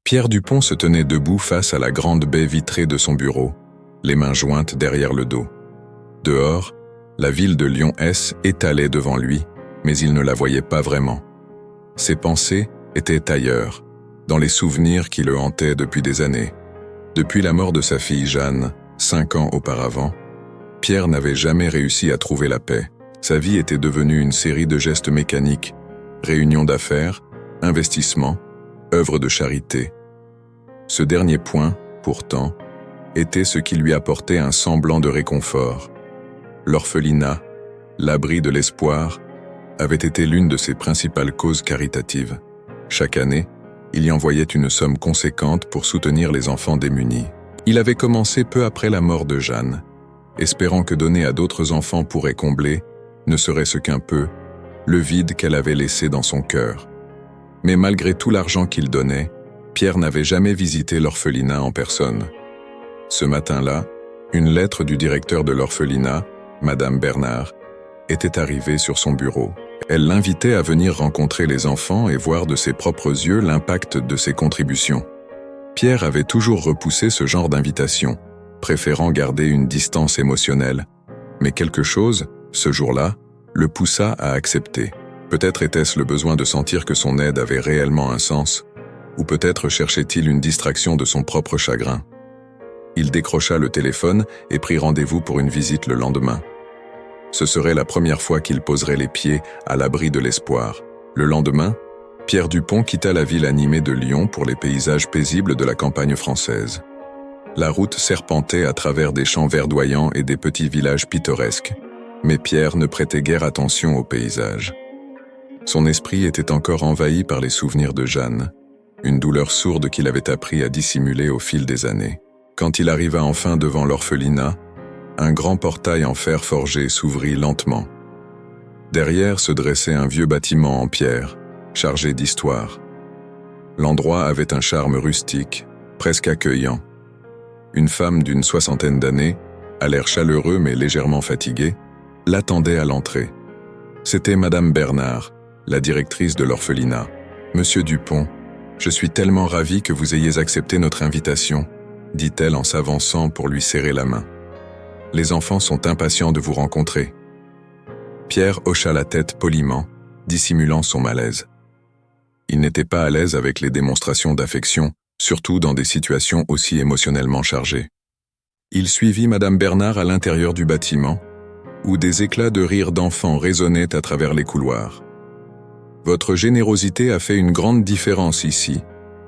Pierre Dupont se tenait debout face à la grande baie vitrée de son bureau, les mains jointes derrière le dos. Dehors, la ville de Lyon-S étalait devant lui, mais il ne la voyait pas vraiment. Ses pensées étaient ailleurs, dans les souvenirs qui le hantaient depuis des années. Depuis la mort de sa fille Jeanne, 5 ans auparavant, Pierre n'avait jamais réussi à trouver la paix. Sa vie était devenue une série de gestes mécaniques, réunions d'affaires, investissements, œuvres de charité. Ce dernier point, pourtant, était ce qui lui apportait un semblant de réconfort. L'orphelinat, l'abri de l'espoir, avait été l'une de ses principales causes caritatives. Chaque année, il y envoyait une somme conséquente pour soutenir les enfants démunis. Il avait commencé peu après la mort de Jeanne, espérant que donner à d'autres enfants pourrait combler, ne serait-ce qu'un peu, le vide qu'elle avait laissé dans son cœur. Mais malgré tout l'argent qu'il donnait, Pierre n'avait jamais visité l'orphelinat en personne. Ce matin-là, une lettre du directeur de l'orphelinat, Madame Bernard, était arrivée sur son bureau. Elle l'invitait à venir rencontrer les enfants et voir de ses propres yeux l'impact de ses contributions. Pierre avait toujours repoussé ce genre d'invitation, préférant garder une distance émotionnelle. Mais quelque chose, ce jour-là, le poussa à accepter. Peut-être était-ce le besoin de sentir que son aide avait réellement un sens, ou peut-être cherchait-il une distraction de son propre chagrin. Il décrocha le téléphone et prit rendez-vous pour une visite le lendemain. Ce serait la première fois qu'il poserait les pieds à l'abri de l'espoir. Le lendemain, Pierre Dupont quitta la ville animée de Lyon pour les paysages paisibles de la campagne française. La route serpentait à travers des champs verdoyants et des petits villages pittoresques, mais Pierre ne prêtait guère attention aux paysages. Son esprit était encore envahi par les souvenirs de Jeanne, une douleur sourde qu'il avait appris à dissimuler au fil des années. Quand il arriva enfin devant l'orphelinat, un grand portail en fer forgé s'ouvrit lentement. Derrière se dressait un vieux bâtiment en pierre, chargé d'histoire. L'endroit avait un charme rustique, presque accueillant. Une femme d'une 60aine d'années, à l'air chaleureux mais légèrement fatiguée, l'attendait à l'entrée. C'était Madame Bernard, la directrice de l'orphelinat. « Monsieur Dupont, je suis tellement ravie que vous ayez accepté notre invitation », dit-elle en s'avançant pour lui serrer la main. « Les enfants sont impatients de vous rencontrer. » Pierre hocha la tête poliment, dissimulant son malaise. Il n'était pas à l'aise avec les démonstrations d'affection, surtout dans des situations aussi émotionnellement chargées. Il suivit Madame Bernard à l'intérieur du bâtiment, où des éclats de rire d'enfants résonnaient à travers les couloirs. « Votre générosité a fait une grande différence ici »,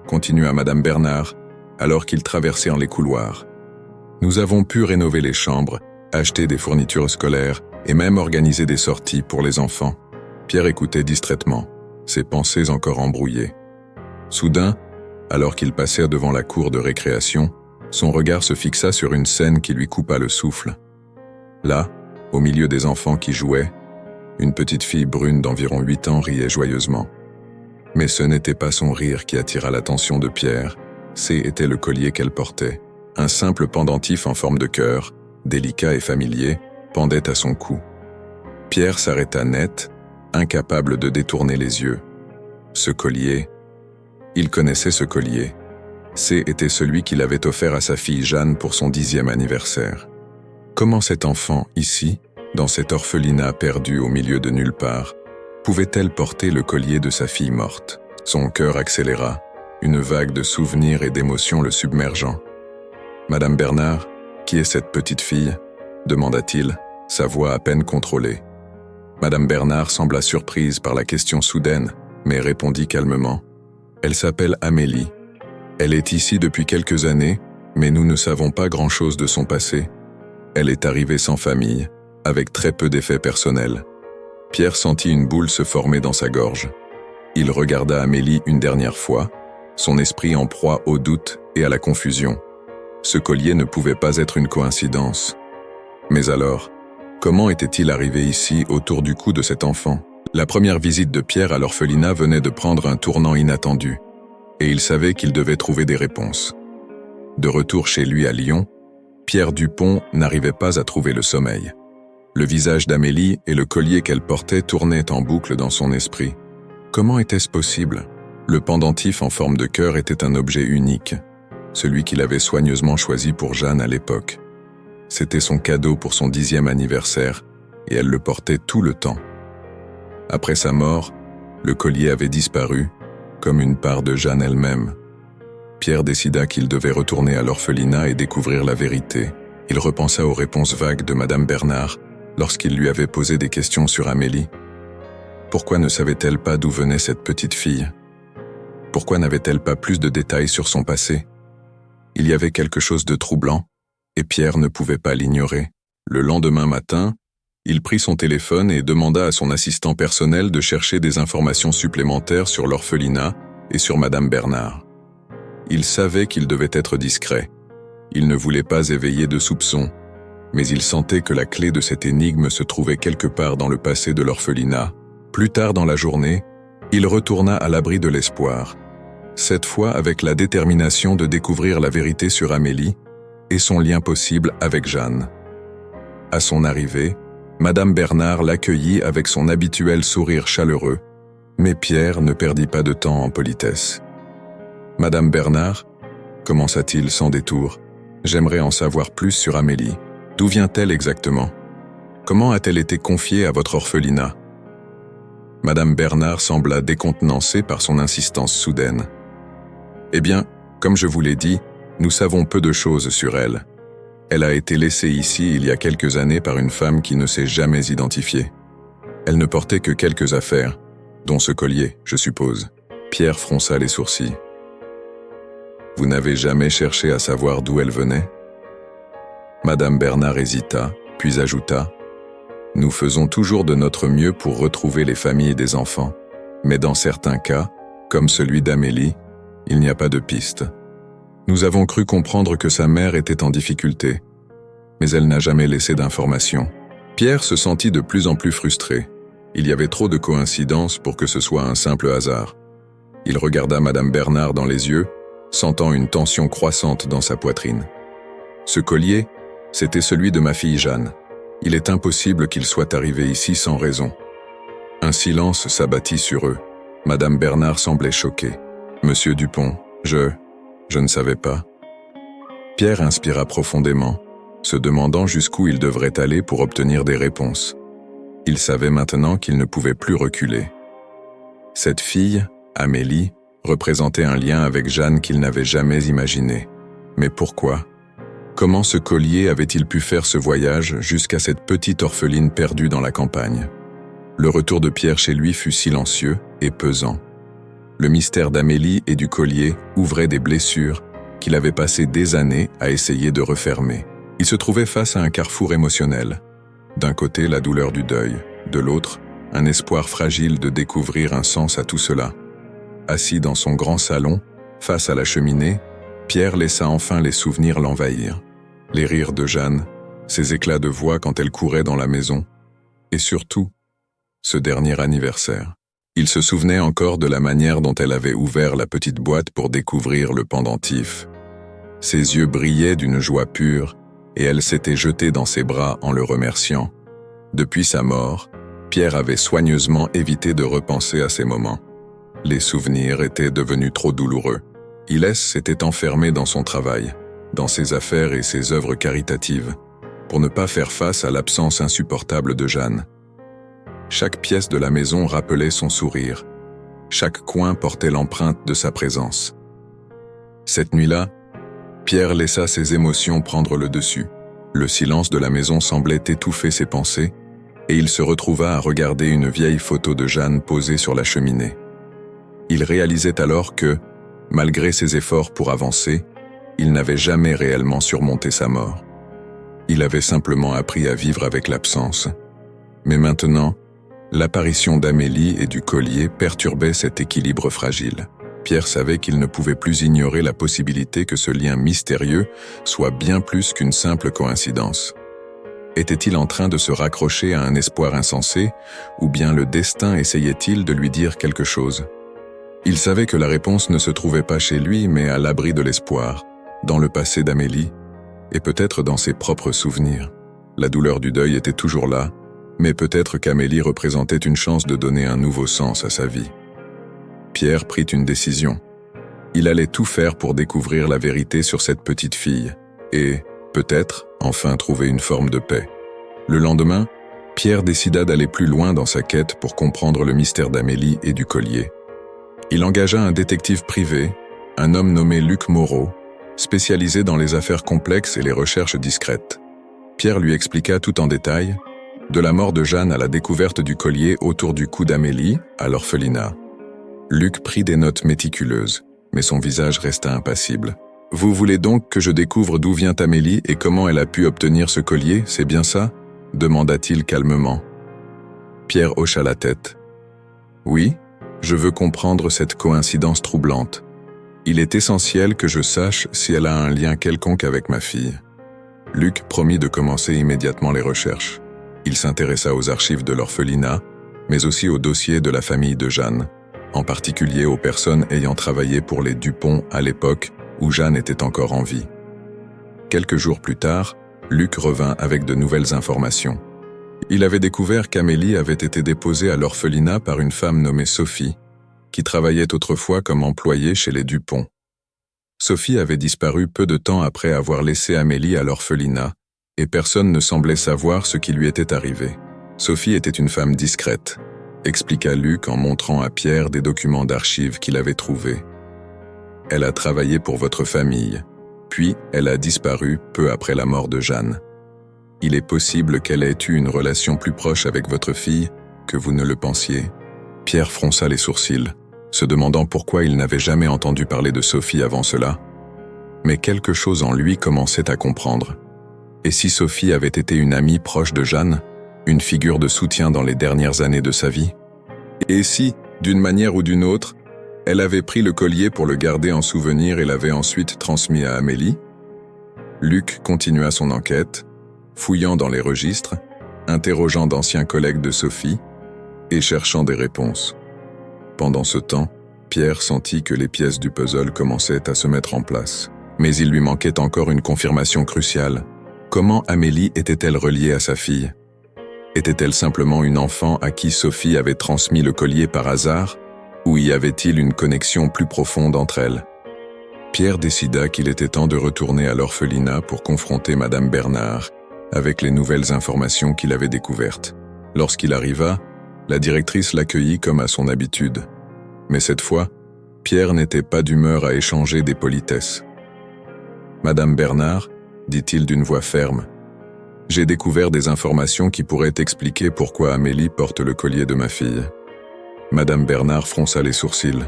continua Madame Bernard, alors qu'ils traversèrent les couloirs. « Nous avons pu rénover les chambres, acheter des fournitures scolaires et même organiser des sorties pour les enfants. » Pierre écoutait distraitement, ses pensées encore embrouillées. Soudain, alors qu'ils passèrent devant la cour de récréation, son regard se fixa sur une scène qui lui coupa le souffle. Là, au milieu des enfants qui jouaient, une petite fille brune d'environ 8 ans riait joyeusement. Mais ce n'était pas son rire qui attira l'attention de Pierre, c'était le collier qu'elle portait. Un simple pendentif en forme de cœur, délicat et familier, pendait à son cou. Pierre s'arrêta net, incapable de détourner les yeux. Ce collier, il connaissait ce collier. Était celui qu'il avait offert à sa fille Jeanne pour son 10e anniversaire. Comment cet enfant, ici, dans cet orphelinat perdu au milieu de nulle part, pouvait-elle porter le collier de sa fille morte? Son cœur accéléra, une vague de souvenirs et d'émotions le submergeant. « Madame Bernard, qui est cette petite fille ?» demanda-t-il, sa voix à peine contrôlée. Madame Bernard sembla surprise par la question soudaine, mais répondit calmement. « Elle s'appelle Amélie. Elle est ici depuis quelques années, mais nous ne savons pas grand-chose de son passé. Elle est arrivée sans famille, avec très peu d'effets personnels. » Pierre sentit une boule se former dans sa gorge. Il regarda Amélie une dernière fois, son esprit en proie au doute et à la confusion. Ce collier ne pouvait pas être une coïncidence. Mais alors, comment était-il arrivé ici autour du cou de cet enfant? La première visite de Pierre à l'orphelinat venait de prendre un tournant inattendu, et il savait qu'il devait trouver des réponses. De retour chez lui à Lyon, Pierre Dupont n'arrivait pas à trouver le sommeil. Le visage d'Amélie et le collier qu'elle portait tournaient en boucle dans son esprit. Comment était-ce possible? Le pendentif en forme de cœur était un objet unique, celui qu'il avait soigneusement choisi pour Jeanne à l'époque. C'était son cadeau pour son 10e anniversaire, et elle le portait tout le temps. Après sa mort, le collier avait disparu, comme une part de Jeanne elle-même. Pierre décida qu'il devait retourner à l'orphelinat et découvrir la vérité. Il repensa aux réponses vagues de Madame Bernard lorsqu'il lui avait posé des questions sur Amélie. Pourquoi ne savait-elle pas d'où venait cette petite fille? Pourquoi n'avait-elle pas plus de détails sur son passé? Il y avait quelque chose de troublant, et Pierre ne pouvait pas l'ignorer. Le lendemain matin, il prit son téléphone et demanda à son assistant personnel de chercher des informations supplémentaires sur l'orphelinat et sur Madame Bernard. Il savait qu'il devait être discret. Il ne voulait pas éveiller de soupçons, mais il sentait que la clé de cette énigme se trouvait quelque part dans le passé de l'orphelinat. Plus tard dans la journée, il retourna à l'abri de l'espoir, cette fois avec la détermination de découvrir la vérité sur Amélie et son lien possible avec Jeanne. À son arrivée, Madame Bernard l'accueillit avec son habituel sourire chaleureux, mais Pierre ne perdit pas de temps en politesse. « Madame Bernard, commença-t-il sans détour, j'aimerais en savoir plus sur Amélie. D'où vient-elle exactement? Comment a-t-elle été confiée à votre orphelinat ?» Madame Bernard sembla décontenancée par son insistance soudaine. « Eh bien, comme je vous l'ai dit, nous savons peu de choses sur elle. Elle a été laissée ici il y a quelques années par une femme qui ne s'est jamais identifiée. Elle ne portait que quelques affaires, dont ce collier, je suppose. » Pierre fronça les sourcils. « Vous n'avez jamais cherché à savoir d'où elle venait ?» Madame Bernard hésita, puis ajouta « Nous faisons toujours de notre mieux pour retrouver les familles des enfants, mais dans certains cas, comme celui d'Amélie, il n'y a pas de piste. Nous avons cru comprendre que sa mère était en difficulté, mais elle n'a jamais laissé d'informations. » Pierre se sentit de plus en plus frustré. Il y avait trop de coïncidences pour que ce soit un simple hasard. Il regarda Madame Bernard dans les yeux, sentant une tension croissante dans sa poitrine. « Ce collier, c'était celui de ma fille Jeanne. Il est impossible qu'il soit arrivé ici sans raison. » Un silence s'abattit sur eux. Madame Bernard semblait choquée. « Monsieur Dupont, je ne savais pas. » Pierre inspira profondément, se demandant jusqu'où il devrait aller pour obtenir des réponses. Il savait maintenant qu'il ne pouvait plus reculer. Cette fille, Amélie, représentait un lien avec Jeanne qu'il n'avait jamais imaginé. Mais pourquoi? Comment ce collier avait-il pu faire ce voyage jusqu'à cette petite orpheline perdue dans la campagne? Le retour de Pierre chez lui fut silencieux et pesant. Le mystère d'Amélie et du collier ouvrait des blessures qu'il avait passé des années à essayer de refermer. Il se trouvait face à un carrefour émotionnel. D'un côté, la douleur du deuil, de l'autre, un espoir fragile de découvrir un sens à tout cela. Assis dans son grand salon, face à la cheminée, Pierre laissa enfin les souvenirs l'envahir. Les rires de Jeanne, ses éclats de voix quand elle courait dans la maison, et surtout, ce dernier anniversaire. Il se souvenait encore de la manière dont elle avait ouvert la petite boîte pour découvrir le pendentif. Ses yeux brillaient d'une joie pure, et elle s'était jetée dans ses bras en le remerciant. Depuis sa mort, Pierre avait soigneusement évité de repenser à ces moments. Les souvenirs étaient devenus trop douloureux. Il s'était enfermé dans son travail, dans ses affaires et ses œuvres caritatives, pour ne pas faire face à l'absence insupportable de Jeanne. Chaque pièce de la maison rappelait son sourire. Chaque coin portait l'empreinte de sa présence. Cette nuit-là, Pierre laissa ses émotions prendre le dessus. Le silence de la maison semblait étouffer ses pensées, et il se retrouva à regarder une vieille photo de Jeanne posée sur la cheminée. Il réalisait alors que, malgré ses efforts pour avancer, il n'avait jamais réellement surmonté sa mort. Il avait simplement appris à vivre avec l'absence. Mais maintenant, l'apparition d'Amélie et du collier perturbait cet équilibre fragile. Pierre savait qu'il ne pouvait plus ignorer la possibilité que ce lien mystérieux soit bien plus qu'une simple coïncidence. Était-il en train de se raccrocher à un espoir insensé, ou bien le destin essayait-il de lui dire quelque chose? Il savait que la réponse ne se trouvait pas chez lui, mais à l'abri de l'espoir, dans le passé d'Amélie, et peut-être dans ses propres souvenirs. La douleur du deuil était toujours là, mais peut-être qu'Amélie représentait une chance de donner un nouveau sens à sa vie. Pierre prit une décision. Il allait tout faire pour découvrir la vérité sur cette petite fille et, peut-être, enfin trouver une forme de paix. Le lendemain, Pierre décida d'aller plus loin dans sa quête pour comprendre le mystère d'Amélie et du collier. Il engagea un détective privé, un homme nommé Luc Moreau, spécialisé dans les affaires complexes et les recherches discrètes. Pierre lui expliqua tout en détail, de la mort de Jeanne à la découverte du collier autour du cou d'Amélie, à l'orphelinat. Luc prit des notes méticuleuses, mais son visage resta impassible. « Vous voulez donc que je découvre d'où vient Amélie et comment elle a pu obtenir ce collier, c'est bien ça ?» demanda-t-il calmement. Pierre hocha la tête. « Oui, je veux comprendre cette coïncidence troublante. Il est essentiel que je sache si elle a un lien quelconque avec ma fille. » Luc promit de commencer immédiatement les recherches. Il s'intéressa aux archives de l'orphelinat, mais aussi au dossier de la famille de Jeanne, en particulier aux personnes ayant travaillé pour les Dupont à l'époque où Jeanne était encore en vie. Quelques jours plus tard, Luc revint avec de nouvelles informations. Il avait découvert qu'Amélie avait été déposée à l'orphelinat par une femme nommée Sophie, qui travaillait autrefois comme employée chez les Dupont. Sophie avait disparu peu de temps après avoir laissé Amélie à l'orphelinat, et personne ne semblait savoir ce qui lui était arrivé. Sophie était une femme discrète, expliqua Luc en montrant à Pierre des documents d'archives qu'il avait trouvés. Elle a travaillé pour votre famille, puis elle a disparu peu après la mort de Jeanne. Il est possible qu'elle ait eu une relation plus proche avec votre fille que vous ne le pensiez. Pierre fronça les sourcils, se demandant pourquoi il n'avait jamais entendu parler de Sophie avant cela. Mais quelque chose en lui commençait à comprendre. Et si Sophie avait été une amie proche de Jeanne, une figure de soutien dans les dernières années de sa vie? Et si, d'une manière ou d'une autre, elle avait pris le collier pour le garder en souvenir et l'avait ensuite transmis à Amélie? Luc continua son enquête, fouillant dans les registres, interrogeant d'anciens collègues de Sophie et cherchant des réponses. Pendant ce temps, Pierre sentit que les pièces du puzzle commençaient à se mettre en place. Mais il lui manquait encore une confirmation cruciale. Comment Amélie était-elle reliée à sa fille? Était-elle simplement une enfant à qui Sophie avait transmis le collier par hasard, ou y avait-il une connexion plus profonde entre elles? Pierre décida qu'il était temps de retourner à l'orphelinat pour confronter Madame Bernard avec les nouvelles informations qu'il avait découvertes. Lorsqu'il arriva, la directrice l'accueillit comme à son habitude. Mais cette fois, Pierre n'était pas d'humeur à échanger des politesses. « Madame Bernard, dit-il d'une voix ferme, j'ai découvert des informations qui pourraient expliquer pourquoi Amélie porte le collier de ma fille. » Madame Bernard fronça les sourcils,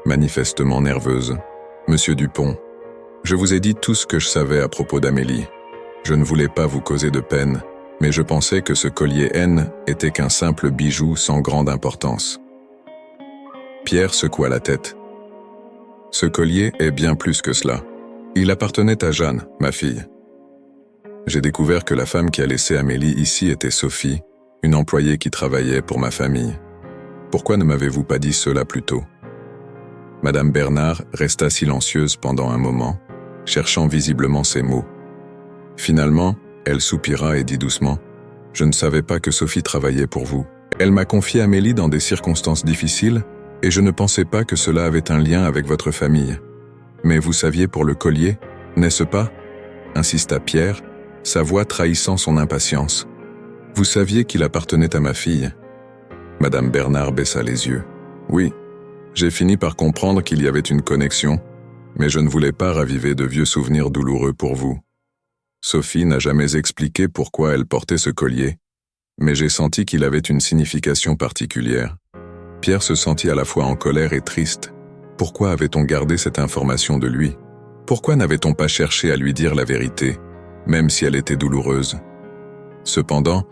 manifestement nerveuse. « Monsieur Dupont, je vous ai dit tout ce que je savais à propos d'Amélie. Je ne voulais pas vous causer de peine, mais je pensais que ce collier N était qu'un simple bijou sans grande importance. » Pierre secoua la tête. « Ce collier est bien plus que cela. Il appartenait à Jeanne, ma fille. J'ai découvert que la femme qui a laissé Amélie ici était Sophie, une employée qui travaillait pour ma famille. Pourquoi ne m'avez-vous pas dit cela plus tôt ?» Madame Bernard resta silencieuse pendant un moment, cherchant visiblement ses mots. Finalement, elle soupira et dit doucement « Je ne savais pas que Sophie travaillait pour vous. Elle m'a confié Amélie dans des circonstances difficiles, et je ne pensais pas que cela avait un lien avec votre famille. Mais vous saviez pour le collier, n'est-ce pas ?» insista Pierre, sa voix trahissant son impatience. « Vous saviez qu'il appartenait à ma fille ?» Madame Bernard baissa les yeux. « Oui, j'ai fini par comprendre qu'il y avait une connexion, mais je ne voulais pas raviver de vieux souvenirs douloureux pour vous. Sophie n'a jamais expliqué pourquoi elle portait ce collier, mais j'ai senti qu'il avait une signification particulière. » Pierre se sentit à la fois en colère et triste. Pourquoi avait-on gardé cette information de lui? Pourquoi n'avait-on pas cherché à lui dire la vérité, même si elle était douloureuse? Cependant,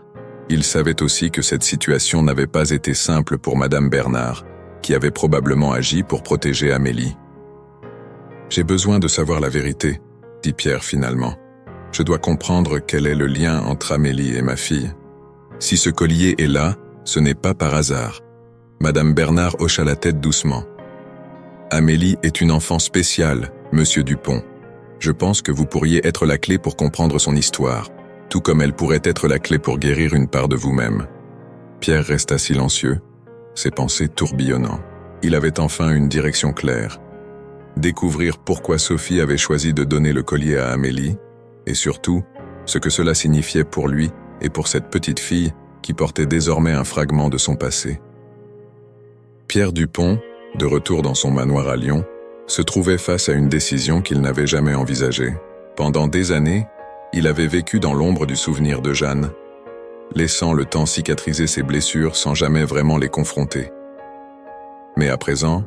il savait aussi que cette situation n'avait pas été simple pour Madame Bernard, qui avait probablement agi pour protéger Amélie. « J'ai besoin de savoir la vérité, » dit Pierre finalement. « Je dois comprendre quel est le lien entre Amélie et ma fille. Si ce collier est là, ce n'est pas par hasard. » Madame Bernard hocha la tête doucement. « Amélie est une enfant spéciale, Monsieur Dupont. Je pense que vous pourriez être la clé pour comprendre son histoire, tout comme elle pourrait être la clé pour guérir une part de vous-même. » Pierre resta silencieux, ses pensées tourbillonnant. Il avait enfin une direction claire. Découvrir pourquoi Sophie avait choisi de donner le collier à Amélie, et surtout, ce que cela signifiait pour lui et pour cette petite fille qui portait désormais un fragment de son passé. Pierre Dupont, de retour dans son manoir à Lyon, se trouvait face à une décision qu'il n'avait jamais envisagée. Pendant des années, il avait vécu dans l'ombre du souvenir de Jeanne, laissant le temps cicatriser ses blessures sans jamais vraiment les confronter. Mais à présent,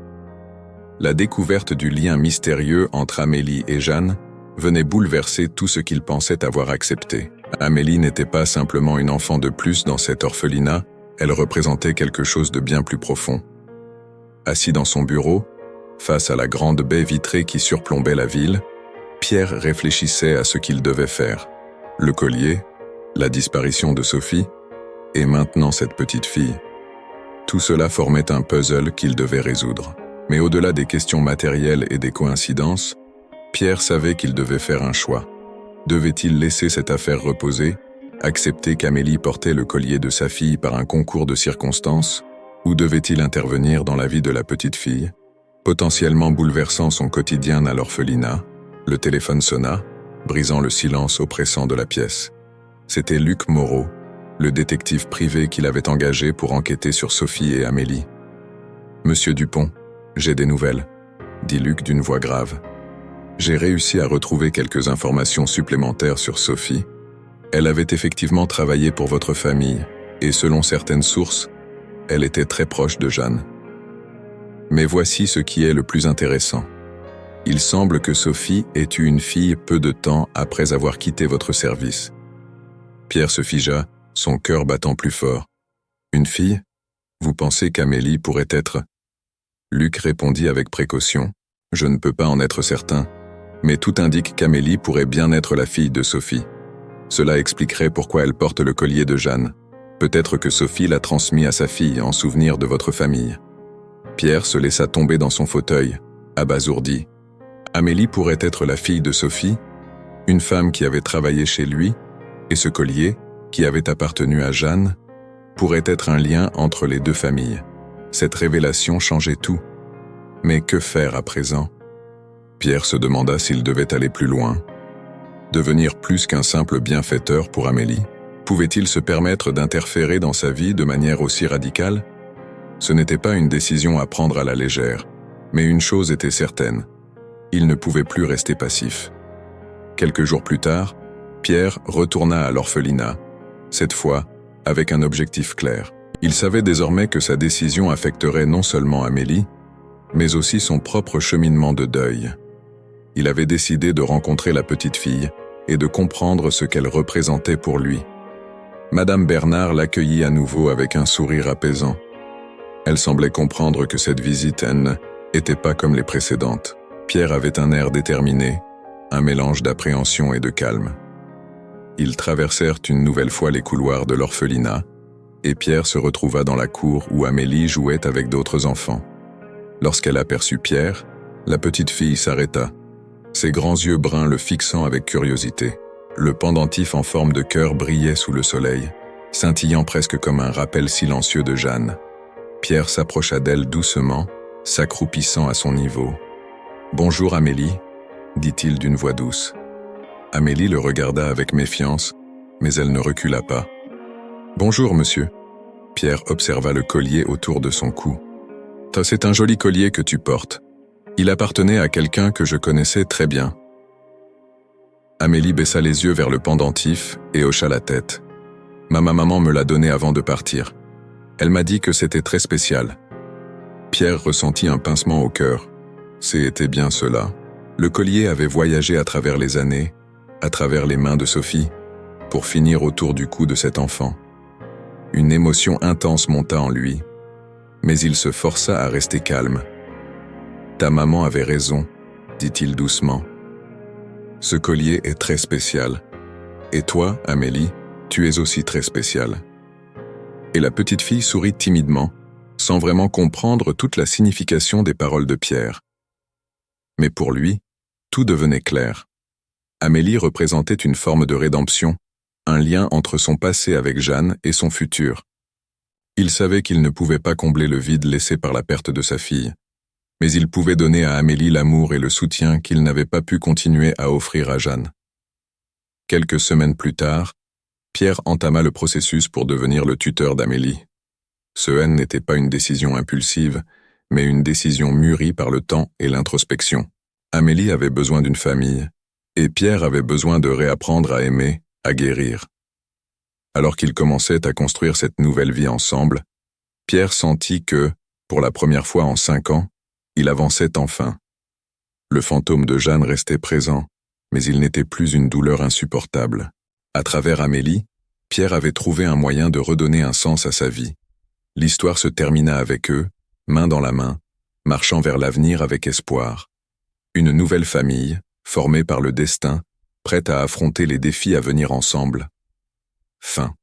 la découverte du lien mystérieux entre Amélie et Jeanne venait bouleverser tout ce qu'il pensait avoir accepté. Amélie n'était pas simplement une enfant de plus dans cet orphelinat, elle représentait quelque chose de bien plus profond. Assis dans son bureau, face à la grande baie vitrée qui surplombait la ville, Pierre réfléchissait à ce qu'il devait faire. Le collier, la disparition de Sophie, et maintenant cette petite fille. Tout cela formait un puzzle qu'il devait résoudre. Mais au-delà des questions matérielles et des coïncidences, Pierre savait qu'il devait faire un choix. Devait-il laisser cette affaire reposer, accepter qu'Amélie portait le collier de sa fille par un concours de circonstances, ou devait-il intervenir dans la vie de la petite fille, potentiellement bouleversant son quotidien à l'orphelinat? Le téléphone sonna, brisant le silence oppressant de la pièce. C'était Luc Moreau, le détective privé qu'il avait engagé pour enquêter sur Sophie et Amélie. « Monsieur Dupont, j'ai des nouvelles, » dit Luc d'une voix grave. « J'ai réussi à retrouver quelques informations supplémentaires sur Sophie. Elle avait effectivement travaillé pour votre famille, et selon certaines sources, elle était très proche de Jeanne. Mais voici ce qui est le plus intéressant. Il semble que Sophie ait eu une fille peu de temps après avoir quitté votre service. » Pierre se figea, son cœur battant plus fort. « Une fille? Vous pensez qu'Amélie pourrait être… » Luc répondit avec précaution. « Je ne peux pas en être certain, mais tout indique qu'Amélie pourrait bien être la fille de Sophie. Cela expliquerait pourquoi elle porte le collier de Jeanne. Peut-être que Sophie l'a transmis à sa fille en souvenir de votre famille. » Pierre se laissa tomber dans son fauteuil, abasourdi. Amélie pourrait être la fille de Sophie, une femme qui avait travaillé chez lui, et ce collier, qui avait appartenu à Jeanne, pourrait être un lien entre les deux familles. Cette révélation changeait tout. Mais que faire à présent? Pierre se demanda s'il devait aller plus loin. Devenir plus qu'un simple bienfaiteur pour Amélie? Pouvait-il se permettre d'interférer dans sa vie de manière aussi radicale? Ce n'était pas une décision à prendre à la légère, mais une chose était certaine. Il ne pouvait plus rester passif. Quelques jours plus tard, Pierre retourna à l'orphelinat, cette fois avec un objectif clair. Il savait désormais que sa décision affecterait non seulement Amélie, mais aussi son propre cheminement de deuil. Il avait décidé de rencontrer la petite fille et de comprendre ce qu'elle représentait pour lui. Madame Bernard l'accueillit à nouveau avec un sourire apaisant. Elle semblait comprendre que cette visite n'était pas comme les précédentes. Pierre avait un air déterminé, un mélange d'appréhension et de calme. Ils traversèrent une nouvelle fois les couloirs de l'orphelinat, et Pierre se retrouva dans la cour où Amélie jouait avec d'autres enfants. Lorsqu'elle aperçut Pierre, la petite fille s'arrêta, ses grands yeux bruns le fixant avec curiosité. Le pendentif en forme de cœur brillait sous le soleil, scintillant presque comme un rappel silencieux de Jeanne. Pierre s'approcha d'elle doucement, s'accroupissant à son niveau. « Bonjour Amélie », dit-il d'une voix douce. Amélie le regarda avec méfiance, mais elle ne recula pas. « Bonjour, monsieur. » Pierre observa le collier autour de son cou. « C'est un joli collier que tu portes. Il appartenait à quelqu'un que je connaissais très bien. » Amélie baissa les yeux vers le pendentif et hocha la tête. « Ma maman me l'a donné avant de partir. Elle m'a dit que c'était très spécial. » Pierre ressentit un pincement au cœur. C'était bien cela. Le collier avait voyagé à travers les années, à travers les mains de Sophie, pour finir autour du cou de cet enfant. Une émotion intense monta en lui, mais il se força à rester calme. « Ta maman avait raison, » dit-il doucement. « Ce collier est très spécial. Et toi, Amélie, tu es aussi très spéciale. » Et la petite fille sourit timidement, sans vraiment comprendre toute la signification des paroles de Pierre. Mais pour lui, tout devenait clair. Amélie représentait une forme de rédemption, un lien entre son passé avec Jeanne et son futur. Il savait qu'il ne pouvait pas combler le vide laissé par la perte de sa fille, mais il pouvait donner à Amélie l'amour et le soutien qu'il n'avait pas pu continuer à offrir à Jeanne. Quelques semaines plus tard, Pierre entama le processus pour devenir le tuteur d'Amélie. Ce N n'était pas une décision impulsive, mais une décision mûrie par le temps et l'introspection. Amélie avait besoin d'une famille, et Pierre avait besoin de réapprendre à aimer, à guérir. Alors qu'ils commençaient à construire cette nouvelle vie ensemble, Pierre sentit que, pour la première fois en 5 ans, il avançait enfin. Le fantôme de Jeanne restait présent, mais il n'était plus une douleur insupportable. À travers Amélie, Pierre avait trouvé un moyen de redonner un sens à sa vie. L'histoire se termina avec eux, main dans la main, marchant vers l'avenir avec espoir. Une nouvelle famille, formée par le destin, prête à affronter les défis à venir ensemble. Fin.